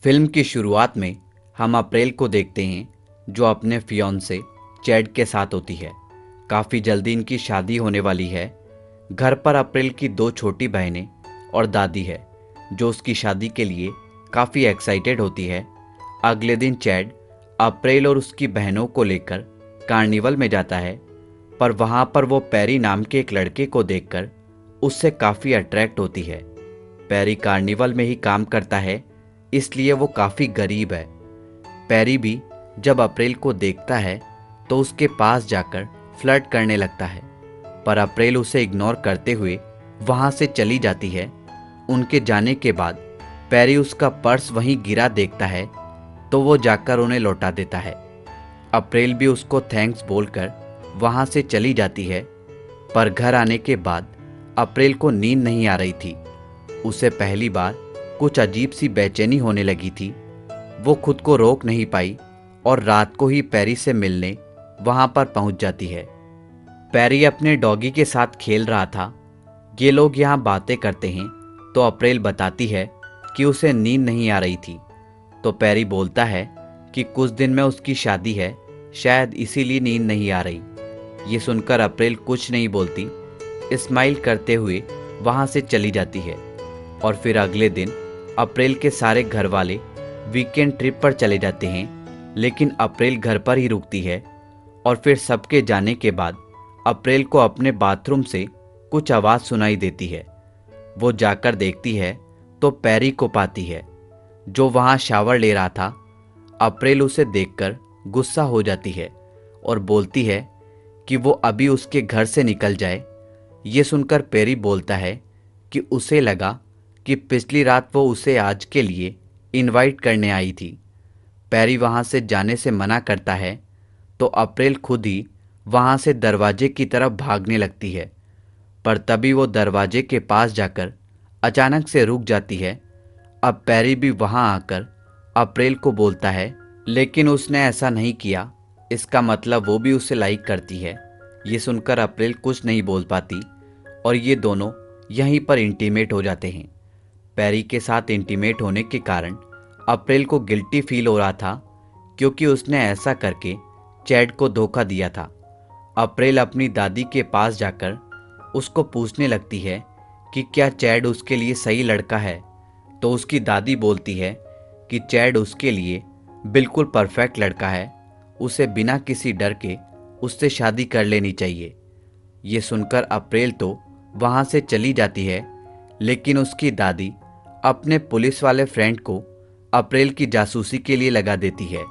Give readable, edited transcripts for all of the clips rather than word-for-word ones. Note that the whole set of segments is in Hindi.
फिल्म की शुरुआत में हम अप्रैल को देखते हैं जो अपने फियोंसे चैड के साथ होती है। काफ़ी जल्दी इनकी शादी होने वाली है। घर पर अप्रैल की दो छोटी बहनें और दादी है जो उसकी शादी के लिए काफ़ी एक्साइटेड होती है। अगले दिन चैड अप्रैल और उसकी बहनों को लेकर कार्निवल में जाता है, पर वहाँ पर वो पैरी नाम के एक लड़के को देखकर उससे काफ़ी अट्रैक्ट होती है। पैरी कार्निवल में ही काम करता है, इसलिए वो काफ़ी गरीब है। पैरी भी जब अप्रैल को देखता है तो उसके पास जाकर फ्लर्ट करने लगता है, पर अप्रैल उसे इग्नोर करते हुए वहाँ से चली जाती है। उनके जाने के बाद पैरी उसका पर्स वहीं गिरा देखता है तो वो जाकर उन्हें लौटा देता है। अप्रैल भी उसको थैंक्स बोलकर वहाँ से चली जाती है, पर घर आने के बाद अप्रैल को नींद नहीं आ रही थी। उसे पहली बार कुछ अजीब सी बेचैनी होने लगी थी। वो खुद को रोक नहीं पाई और रात को ही पैरी से मिलने वहां पर पहुंच जाती है। पैरी अपने डॉगी के साथ खेल रहा था। ये लोग यहाँ बातें करते हैं तो अप्रैल बताती है कि उसे नींद नहीं आ रही थी, तो पैरी बोलता है कि कुछ दिन में उसकी शादी है, शायद इसीलिए नींद नहीं आ रही। ये सुनकर अप्रैल कुछ नहीं बोलती, स्माइल करते हुए वहाँ से चली जाती है। और फिर अगले दिन अप्रैल के सारे घर वाले वीकेंड ट्रिप पर चले जाते हैं, लेकिन अप्रैल घर पर ही रुकती है। और फिर सबके जाने के बाद अप्रैल को अपने बाथरूम से कुछ आवाज़ सुनाई देती है। वो जाकर देखती है तो पैरी को पाती है जो वहाँ शावर ले रहा था। अप्रैल उसे देखकर गुस्सा हो जाती है और बोलती है कि वो अभी उसके घर से निकल जाए। ये सुनकर पैरी बोलता है कि उसे लगा कि पिछली रात वो उसे आज के लिए इनवाइट करने आई थी। पैरी वहाँ से जाने से मना करता है तो अप्रैल खुद ही वहाँ से दरवाजे की तरफ भागने लगती है, पर तभी वो दरवाजे के पास जाकर अचानक से रुक जाती है। अब पैरी भी वहाँ आकर अप्रैल को बोलता है, लेकिन उसने ऐसा नहीं किया, इसका मतलब वो भी उसे लाइक करती है। ये सुनकर अप्रैल कुछ नहीं बोल पाती और ये दोनों यहीं पर इंटीमेट हो जाते हैं। पैरी के साथ इंटीमेट होने के कारण अप्रैल को गिल्टी फील हो रहा था, क्योंकि उसने ऐसा करके चैड को धोखा दिया था। अप्रैल अपनी दादी के पास जाकर उसको पूछने लगती है कि क्या चैड उसके लिए सही लड़का है, तो उसकी दादी बोलती है कि चैड उसके लिए बिल्कुल परफेक्ट लड़का है, उसे बिना किसी डर के उससे शादी कर लेनी चाहिए। ये सुनकर अप्रैल तो वहाँ से चली जाती है, लेकिन उसकी दादी अपने पुलिस वाले फ्रेंड को अप्रैल की जासूसी के लिए लगा देती है।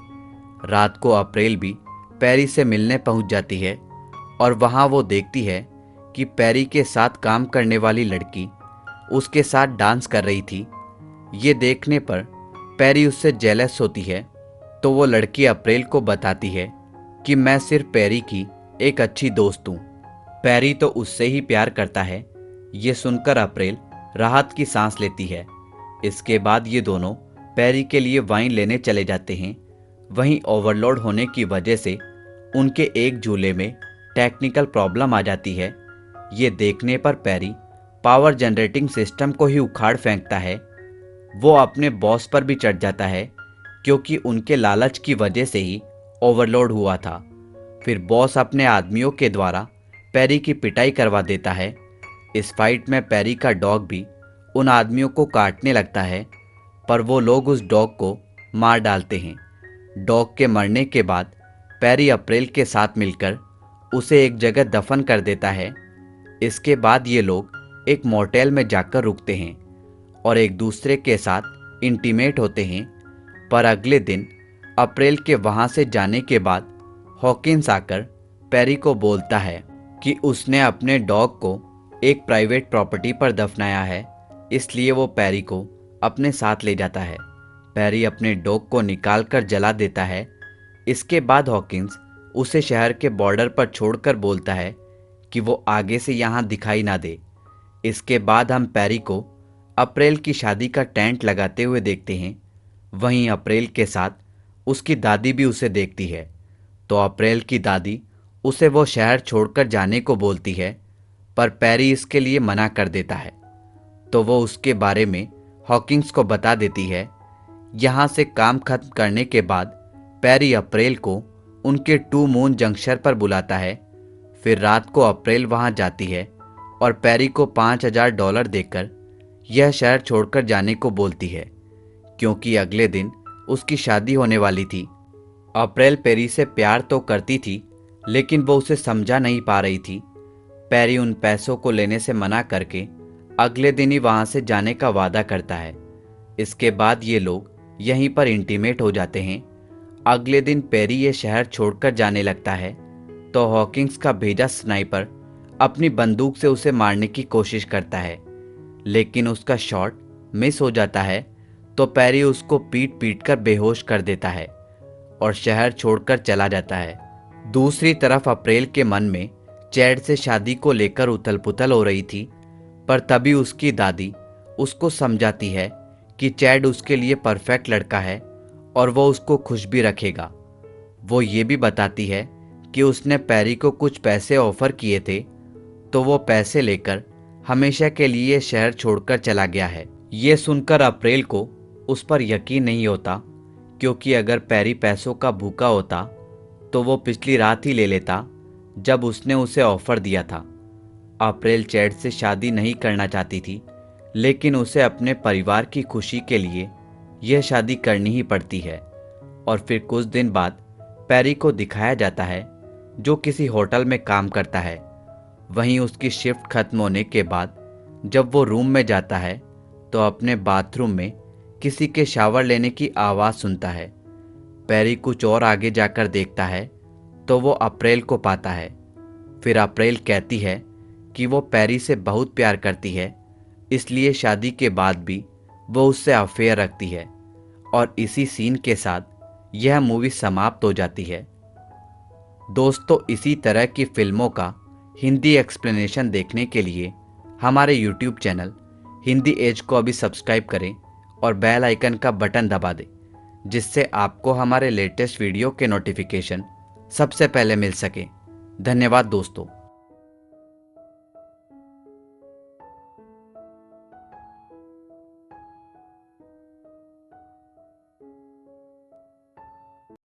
रात को अप्रैल भी पैरी से मिलने पहुंच जाती है और वहां वो देखती है कि पैरी के साथ काम करने वाली लड़की उसके साथ डांस कर रही थी। ये देखने पर पैरी उससे जेलस होती है, तो वो लड़की अप्रैल को बताती है कि मैं सिर्फ पैरी की एक अच्छी दोस्त हूँ। पैरी तो उससे ही प्यार करता है। ये सुनकर अप्रैल राहत की सांस लेती है। इसके बाद ये दोनों पैरी के लिए वाइन लेने चले जाते हैं। वहीं ओवरलोड होने की वजह से उनके एक झूले में टेक्निकल प्रॉब्लम आ जाती है। ये देखने पर पैरी पावर जनरेटिंग सिस्टम को ही उखाड़ फेंकता है। वो अपने बॉस पर भी चढ़ जाता है, क्योंकि उनके लालच की वजह से ही ओवरलोड हुआ था। फिर बॉस अपने आदमियों के द्वारा पैरी की पिटाई करवा देता है। इस फाइट में पैरी का डॉग भी उन आदमियों को काटने लगता है, पर वो लोग उस डॉग को मार डालते हैं। डॉग के मरने के बाद पैरी अप्रैल के साथ मिलकर उसे एक जगह दफन कर देता है। इसके बाद ये लोग एक मोटेल में जाकर रुकते हैं और एक दूसरे के साथ इंटीमेट होते हैं। पर अगले दिन अप्रैल के वहाँ से जाने के बाद हॉकिंस आकर पैरी को बोलता है कि उसने अपने डॉग को एक प्राइवेट प्रॉपर्टी पर दफनाया है, इसलिए वो पैरी को अपने साथ ले जाता है। पैरी अपने डॉग को निकाल कर जला देता है। इसके बाद हॉकिंस उसे शहर के बॉर्डर पर छोड़कर बोलता है कि वो आगे से यहाँ दिखाई ना दे। इसके बाद हम पैरी को अप्रैल की शादी का टेंट लगाते हुए देखते हैं। वहीं अप्रैल के साथ उसकी दादी भी उसे देखती है, तो अप्रैल की दादी उसे वो शहर छोड़कर जाने को बोलती है, पर पैरी इसके लिए मना कर देता है। तो वो उसके बारे में हॉकिंस को बता देती है यहाँ से काम खत्म करने के बाद पैरी अप्रैल को उनके टू मून जंक्शन पर बुलाता है। फिर रात को अप्रैल वहाँ जाती है और पैरी को $5000 देकर यह शहर छोड़कर जाने को बोलती है, क्योंकि अगले दिन उसकी शादी होने वाली थी। अप्रैल पैरी से प्यार तो करती थी, लेकिन वो उसे समझा नहीं पा रही थी। पैरी उन पैसों को लेने से मना करके अगले दिन ही वहाँ से जाने का वादा करता है। इसके बाद ये लोग यहीं पर इंटीमेट हो जाते हैं। अगले दिन पैरी ये शहर छोड़कर जाने लगता है तो हॉकिंस का भेजा स्नाइपर अपनी बंदूक से उसे मारने की कोशिश करता है, लेकिन उसका शॉट मिस हो जाता है तो पैरी उसको पीट पीट कर बेहोश कर देता है और शहर छोड़कर चला जाता है। दूसरी तरफ अप्रैल के मन में चैड से शादी को लेकर उथल पुथल हो रही थी, पर तभी उसकी दादी उसको समझाती है कि चैड उसके लिए परफेक्ट लड़का है और वो उसको खुश भी रखेगा। वो ये भी बताती है कि उसने पैरी को कुछ पैसे ऑफर किए थे, तो वो पैसे लेकर हमेशा के लिए शहर छोड़कर चला गया है। ये सुनकर अप्रैल को उस पर यकीन नहीं होता, क्योंकि अगर पैरी पैसों का भूखा होता तो वो पिछली रात ही ले लेता जब उसने उसे ऑफर दिया था। अप्रैल चैड से शादी नहीं करना चाहती थी, लेकिन उसे अपने परिवार की खुशी के लिए यह शादी करनी ही पड़ती है। और फिर कुछ दिन बाद पैरी को दिखाया जाता है, जो किसी होटल में काम करता है। वहीं उसकी शिफ्ट खत्म होने के बाद जब वो रूम में जाता है तो अपने बाथरूम में किसी के शावर लेने की आवाज़ सुनता है। पैरी कुछ और आगे जाकर देखता है तो वो अप्रैल को पाता है। फिर अप्रैल कहती है कि वो पैरी से बहुत प्यार करती है, इसलिए शादी के बाद भी वो उससे अफेयर रखती है। और इसी सीन के साथ यह मूवी समाप्त हो जाती है। दोस्तों, इसी तरह की फिल्मों का हिंदी एक्सप्लेनेशन देखने के लिए हमारे YouTube चैनल हिंदी एज को अभी सब्सक्राइब करें और बेल आइकन का बटन दबा दें, जिससे आपको हमारे लेटेस्ट वीडियो के नोटिफिकेशन सबसे पहले मिल सके। धन्यवाद दोस्तों।